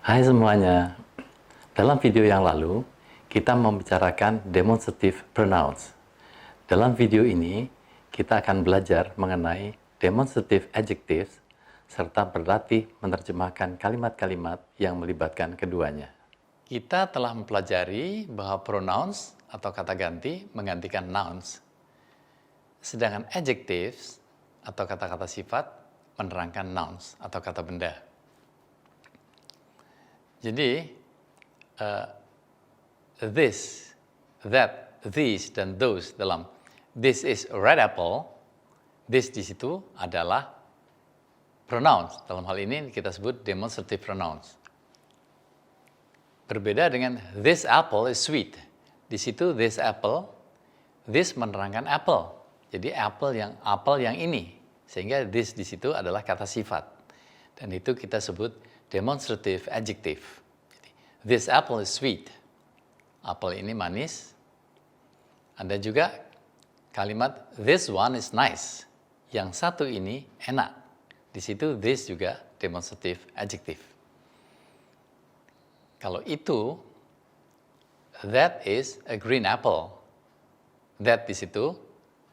Hai semuanya, dalam video yang lalu kita membicarakan demonstrative pronouns. Dalam video ini kita akan belajar mengenai demonstrative adjectives serta berlatih menerjemahkan kalimat-kalimat yang melibatkan keduanya. Kita telah mempelajari bahwa pronouns atau kata ganti menggantikan nouns, sedangkan adjectives atau kata-kata sifat menerangkan nouns atau kata benda. Jadi, this, that, these, dan those dalam this is a red apple, this di situ adalah pronouns. Dalam hal ini kita sebut demonstrative pronouns. Berbeda dengan this apple is sweet. Di situ this apple, this menerangkan apple. Jadi apple yang ini. Sehingga this di situ adalah kata sifat. Dan itu kita sebut demonstrative adjective. Jadi, this apple is sweet. Apel ini manis. Ada juga kalimat this one is nice. Yang satu ini enak. Di situ this juga demonstrative adjective. Kalau itu, that is a green apple. That di situ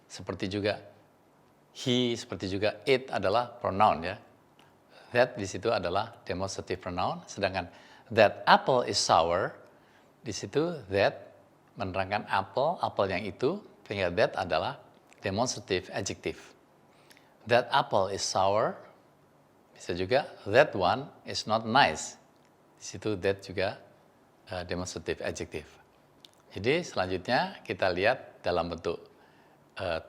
seperti juga he, seperti juga it adalah pronoun ya. That di situ adalah demonstrative pronoun, sedangkan that apple is sour, di situ that menerangkan apple yang itu, sehingga that adalah demonstrative adjective. That apple is sour, bisa juga that one is not nice, di situ that juga demonstrative adjective. Jadi selanjutnya kita lihat dalam bentuk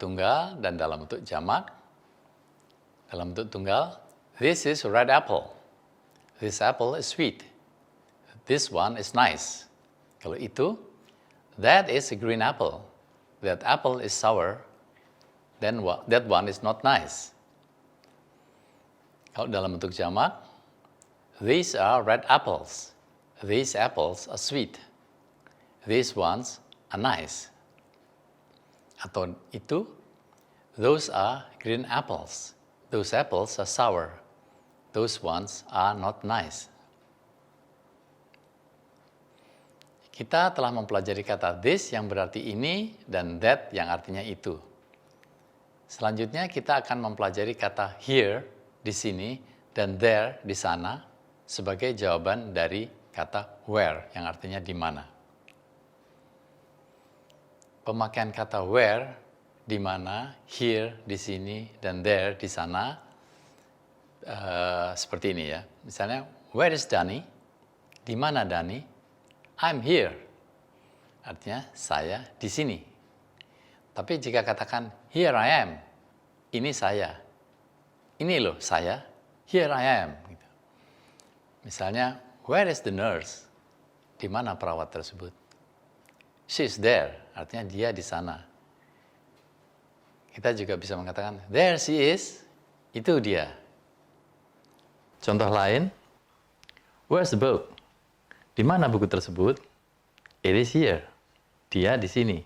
tunggal dan dalam bentuk jamak. Dalam bentuk tunggal, this is a red apple. This apple is sweet. This one is nice. Kalau itu, that is a green apple. That apple is sour. Then that one is not nice. Kalau dalam bentuk jamak, these are red apples. These apples are sweet. These ones are nice. Atau itu, those are green apples. Those apples are sour. Those ones are not nice. Kita telah mempelajari kata this yang berarti ini dan that yang artinya itu. Selanjutnya kita akan mempelajari kata here di sini dan there di sana sebagai jawaban dari kata where yang artinya di mana. Pemakaian kata where, di mana, here, di sini, dan there, di sana, seperti ini ya. Misalnya, where is Dani? Di mana Dani? I'm here. Artinya, saya di sini. Tapi jika katakan, here I am. Ini saya. Ini loh saya. Here I am. Gitu. Misalnya, where is the nurse? Di mana perawat tersebut? She's there. Artinya dia di sana. Kita juga bisa mengatakan, there she is, itu dia. Contoh lain, where's the book? Di mana buku tersebut? It is here. Dia di sini.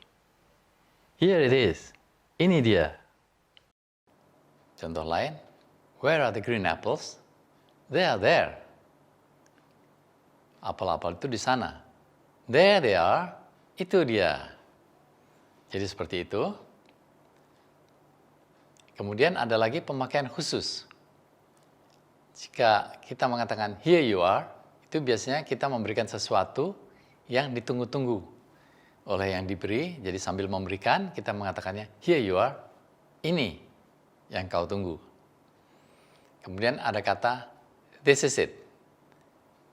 Here it is. Ini dia. Contoh lain, where are the green apples? They are there. Apel-apel itu di sana. There they are, itu dia. Jadi seperti itu. Kemudian ada lagi pemakaian khusus. Jika kita mengatakan here you are, itu biasanya kita memberikan sesuatu yang ditunggu-tunggu oleh yang diberi. Jadi sambil memberikan, kita mengatakannya here you are, ini yang kau tunggu. Kemudian ada kata this is it.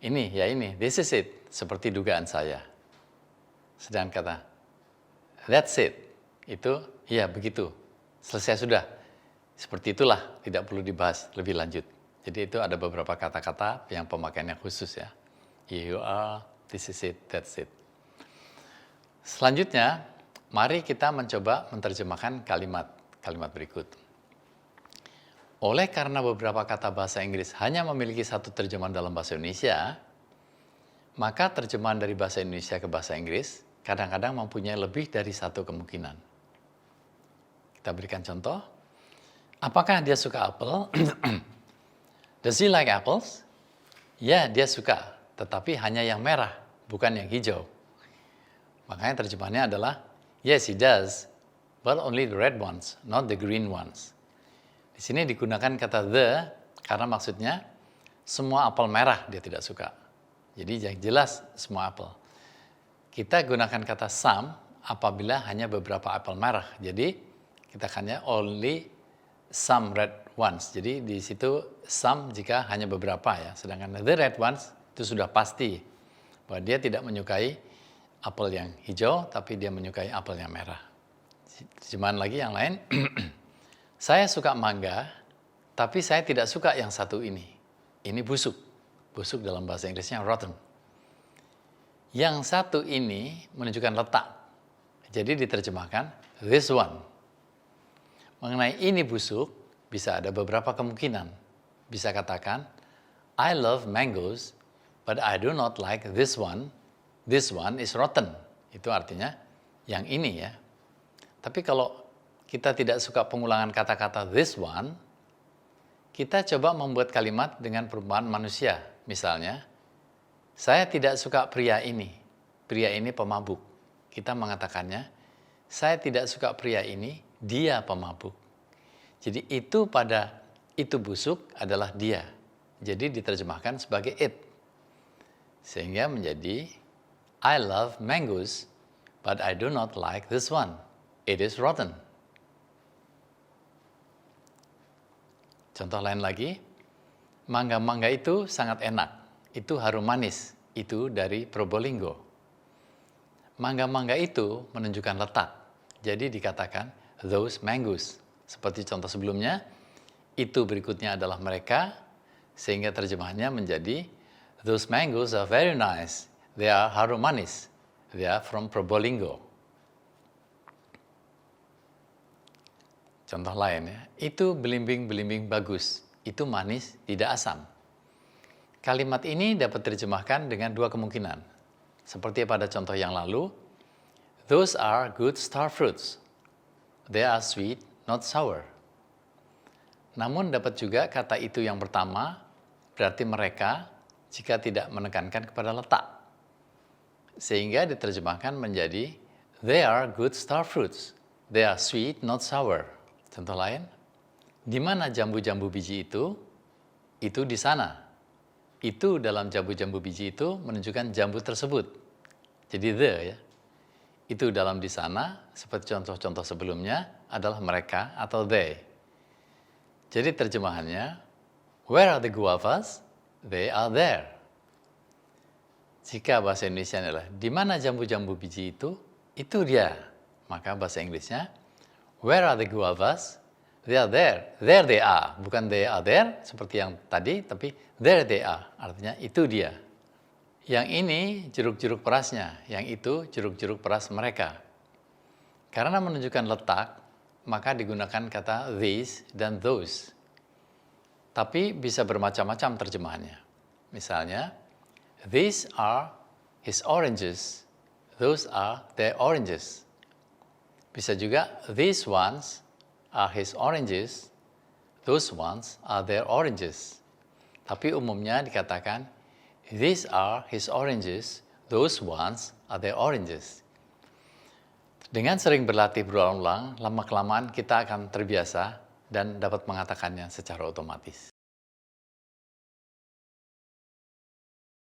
Ini, ya ini, this is it, seperti dugaan saya. Sedang kata that's it, itu ya begitu, selesai sudah. Seperti itulah, tidak perlu dibahas lebih lanjut. Jadi itu ada beberapa kata-kata yang pemakaiannya khusus ya. Here you are, this is it, that's it. Selanjutnya, mari kita mencoba menerjemahkan kalimat berikut. Oleh karena beberapa kata bahasa Inggris hanya memiliki satu terjemahan dalam bahasa Indonesia, maka terjemahan dari bahasa Indonesia ke bahasa Inggris kadang-kadang mempunyai lebih dari satu kemungkinan. Kita berikan contoh. Apakah dia suka apel? Does he like apples? Ya, dia suka. tetapi hanya yang merah, bukan yang hijau. Makanya terjemahannya adalah, yes he does, but only the red ones, not the green ones. Di sini digunakan kata the karena maksudnya semua apel merah dia tidak suka. Jadi yang jelas semua apel. Kita gunakan kata some apabila hanya beberapa apel merah. Jadi kita akannya only some red ones. Jadi di situ some jika hanya beberapa ya. Sedangkan the red ones itu sudah pasti bahwa dia tidak menyukai apel yang hijau, tapi dia menyukai apel yang merah. Terjemahan lagi yang lain. Saya suka mangga, tapi saya tidak suka yang satu ini. Ini busuk. Busuk dalam bahasa Inggrisnya rotten. Yang satu ini menunjukkan letak. Jadi diterjemahkan this one. Mengenai ini busuk, bisa ada beberapa kemungkinan. Bisa katakan, I love mangoes, but I do not like this one. This one is rotten. Itu artinya yang ini ya. Tapi kalau kita tidak suka pengulangan kata-kata this one, kita coba membuat kalimat dengan perumpamaan manusia. Misalnya, saya tidak suka pria ini. Pria ini pemabuk. Kita mengatakannya, saya tidak suka pria ini, dia pemabuk. Jadi itu pada itu busuk adalah dia. Jadi diterjemahkan sebagai it. Sehingga menjadi, I love mangoes, but I do not like this one. It is rotten. Contoh lain lagi, mangga-mangga itu sangat enak. Itu harum manis. Itu dari Probolinggo. Mangga-mangga itu menunjukkan letak. Jadi dikatakan those mangoes. Seperti contoh sebelumnya, itu berikutnya adalah mereka, sehingga terjemahannya menjadi those mangoes are very nice. They are harum manis. They are from Probolinggo. Contoh lain ya, itu belimbing-belimbing bagus. Itu manis, tidak asam. Kalimat ini dapat diterjemahkan dengan dua kemungkinan. Seperti pada contoh yang lalu, those are good star fruits. They are sweet, not sour. Namun dapat juga kata itu yang pertama, berarti mereka jika tidak menekankan kepada letak. Sehingga diterjemahkan menjadi, they are good star fruits. They are sweet, not sour. Contoh lain, di mana jambu-jambu biji itu? Itu di sana. Itu dalam jambu-jambu biji itu menunjukkan jambu tersebut. Jadi the ya. Itu dalam di sana, seperti contoh-contoh sebelumnya, adalah mereka atau they. Jadi terjemahannya, where are the guavas? They are there. Jika bahasa Indonesia adalah, di mana jambu-jambu biji itu dia. Maka bahasa Inggrisnya, where are the guavas? They are there. There they are. Bukan they are there seperti yang tadi, tapi there they are. Artinya itu dia. Yang ini jeruk-jeruk perasnya, yang itu jeruk-jeruk peras mereka. Karena menunjukkan letak, maka digunakan kata these dan those. Tapi bisa bermacam-macam terjemahannya. Misalnya, these are his oranges. Those are their oranges. Bisa juga, these ones are his oranges, those ones are their oranges. Tapi umumnya dikatakan, these are his oranges, those ones are their oranges. Dengan sering berlatih berulang-ulang, lama-kelamaan kita akan terbiasa dan dapat mengatakannya secara otomatis.